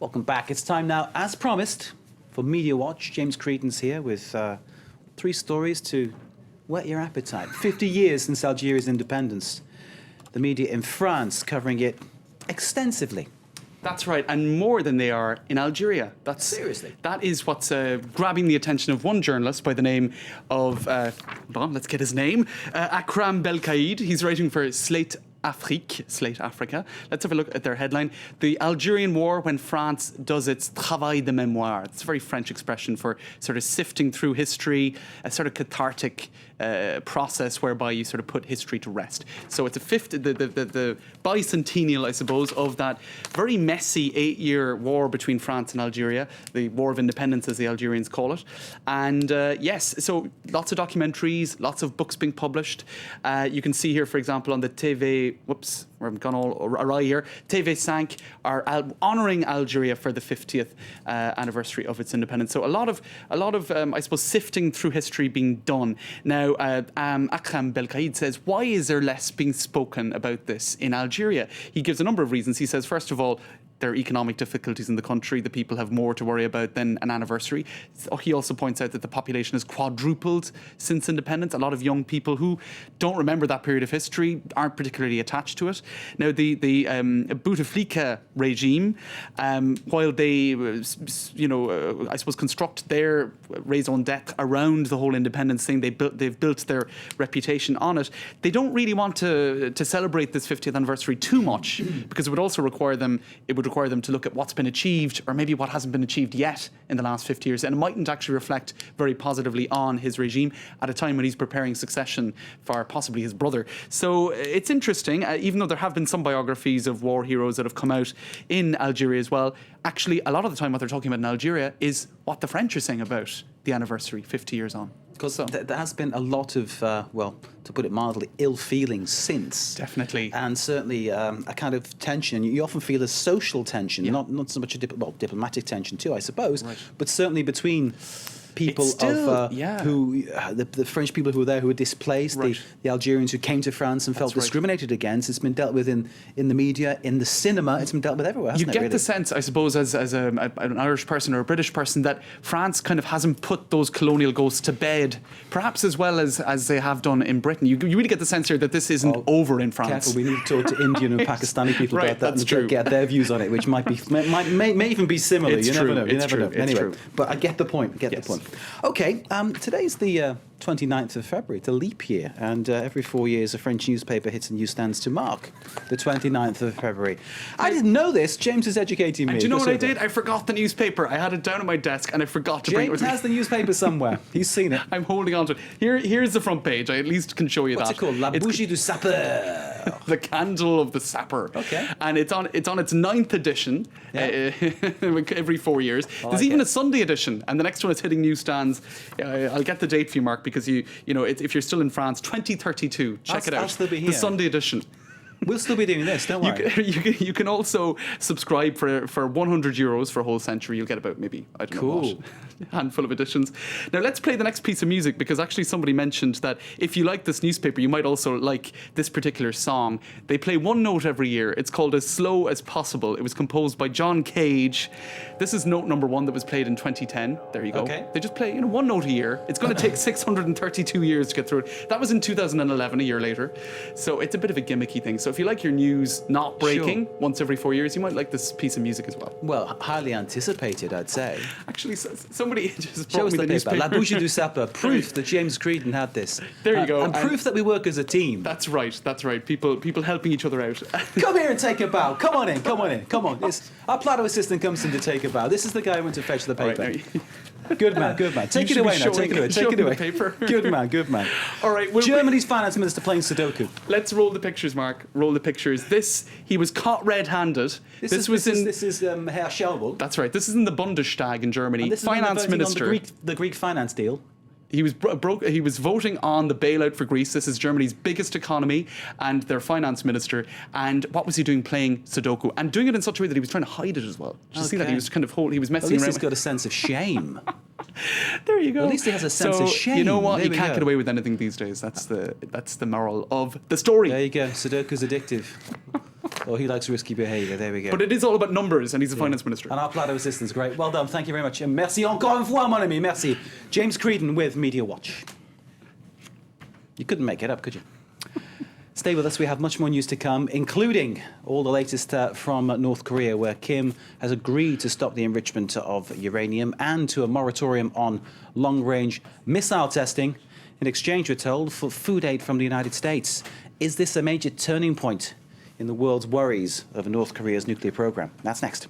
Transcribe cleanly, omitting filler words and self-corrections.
Welcome back. It's time now, as promised, for Media Watch. James Creedon's here with 3 stories to whet your appetite. 50 years since Algeria's independence. The media in France covering it extensively. That's right, and more than they are in Algeria. Seriously? That is what's grabbing the attention of one journalist by the name of, hold on, let's get his name, Akram Belkaïd. He's writing for Slate Africa. Let's have a look at their headline. The Algerian War when France does its travail de mémoire. It's a very French expression for sort of sifting through history, a sort of cathartic process whereby you sort of put history to rest. So it's the bicentennial, I suppose, of that very messy 8-year war between France and Algeria, the War of Independence, as the Algerians call it. And yes, so lots of documentaries, lots of books being published. You can see here, for example, on the TV, whoops, I've gone all awry here. TV5 are honouring Algeria for the 50th anniversary of its independence. So a lot of I suppose, sifting through history being done. Now, Akram Belkaïd says, why is there less being spoken about this in Algeria? He gives a number of reasons. He says, first of all, there are economic difficulties in the country. The people have more to worry about than an anniversary. He also points out that the population has quadrupled since independence. A lot of young people who don't remember that period of history aren't particularly attached to it. Now, the Bouteflika regime, while they, I suppose, construct their raison d'etre around the whole independence thing, they've built their reputation on it. They don't really want to celebrate this 50th anniversary too much because it would require them to look at what's been achieved or maybe what hasn't been achieved yet in the last 50 years. And it mightn't actually reflect very positively on his regime at a time when he's preparing succession for possibly his brother. So it's interesting, even though there have been some biographies of war heroes that have come out in Algeria as well. Actually, a lot of the time what they're talking about in Algeria is what the French are saying about the anniversary 50 years on. Because there has been a lot of, to put it mildly, ill feelings since. Definitely. And certainly a kind of tension. You often feel a social tension, not so much a diplomatic tension too, I suppose, right. But certainly between people the French people who were there who were displaced, right. the Algerians who came to France and felt discriminated against. It's been dealt with in the media, in the cinema. It's been dealt with everywhere, hasn't it? You get the sense, I suppose, as an Irish person or a British person, that France kind of hasn't put those colonial ghosts to bed, perhaps as well as they have done in Britain. You really get the sense here that this isn't over in France. Careful, we need to talk to Indian and Pakistani people right, about that and true. get their views on it, which may even be similar. It's you true. never know. You never know. Anyway, true. But I get the point. Okay, today's the 29th of February. It's a leap year, and every 4 years a French newspaper hits the newsstands to mark the 29th of February. I didn't know this. James is educating me. And do you know what I did? I forgot the newspaper. I had it down on my desk, and I forgot to bring it with me. James has the newspaper somewhere. He's seen it. I'm holding on to it. Here's the front page. I at least can show you What's that. it called? La Bougie du Sapeur. The Candle of the Sapper. Okay. And it's on its 9th edition every 4 years. There's even a Sunday edition, and the next one is hitting newsstands. I'll get the date for you, Mark, because if you're still in France, 2032. Check it out. I'll still be here. The Sunday edition. We'll still be doing this, don't worry. You can also subscribe for €100 for a whole century. You'll get about maybe, I don't know what, a handful of editions. Now let's play the next piece of music, because actually somebody mentioned that if you like this newspaper, you might also like this particular song. They play one note every year. It's called As Slow as Possible. It was composed by John Cage. This is note number 1 that was played in 2010. There you go. Okay. They just play one note a year. It's going to take 632 years to get through it. That was in 2011, a year later. So it's a bit of a gimmicky thing. So if you like your news not breaking once every 4 years, you might like this piece of music as well. Well, highly anticipated, I'd say. Actually, somebody just Show brought us me the the paper. newspaper. La Bougie du Sapeur. Proof that James Creedon had this. There you go. And proof that we work as a team. That's right. People helping each other out. Come here and take a bow. Come on in. Come on. Our Plato assistant comes in to take a bow. This is the guy who went to fetch the paper. Right, Good man. Take it away now. Take it away. The paper. Good man. All right. Germany's finance minister playing Sudoku. Let's roll the pictures, Mark. Roll the pictures. He was caught red-handed. This is Herr Schäuble. That's right. This is in the Bundestag in Germany. And this Finance is minister. on the Greek finance deal. He was He was voting on the bailout for Greece. This is Germany's biggest economy, and their finance minister. And what was he doing? Playing Sudoku, and doing it in such a way that he was trying to hide it as well. Did you see that? He was kind of he was messing At least around. he's got a sense of shame. There you go. At least he has a sense of shame. You know what? There You can't get away with anything these days. That's the moral of the story. There you go. Sudoku's addictive. Oh, he likes risky behaviour. There we go. But it is all about numbers, and he's a finance minister. And our plateau assistants, great. Well done. Thank you very much. And merci encore une fois, mon ami. Merci. James Creedon with Media Watch. You couldn't make it up, could you? Stay with us. We have much more news to come, including all the latest from North Korea, where Kim has agreed to stop the enrichment of uranium and to a moratorium on long-range missile testing in exchange, we're told, for food aid from the United States. Is this a major turning point in the world's worries of North Korea's nuclear program? That's next.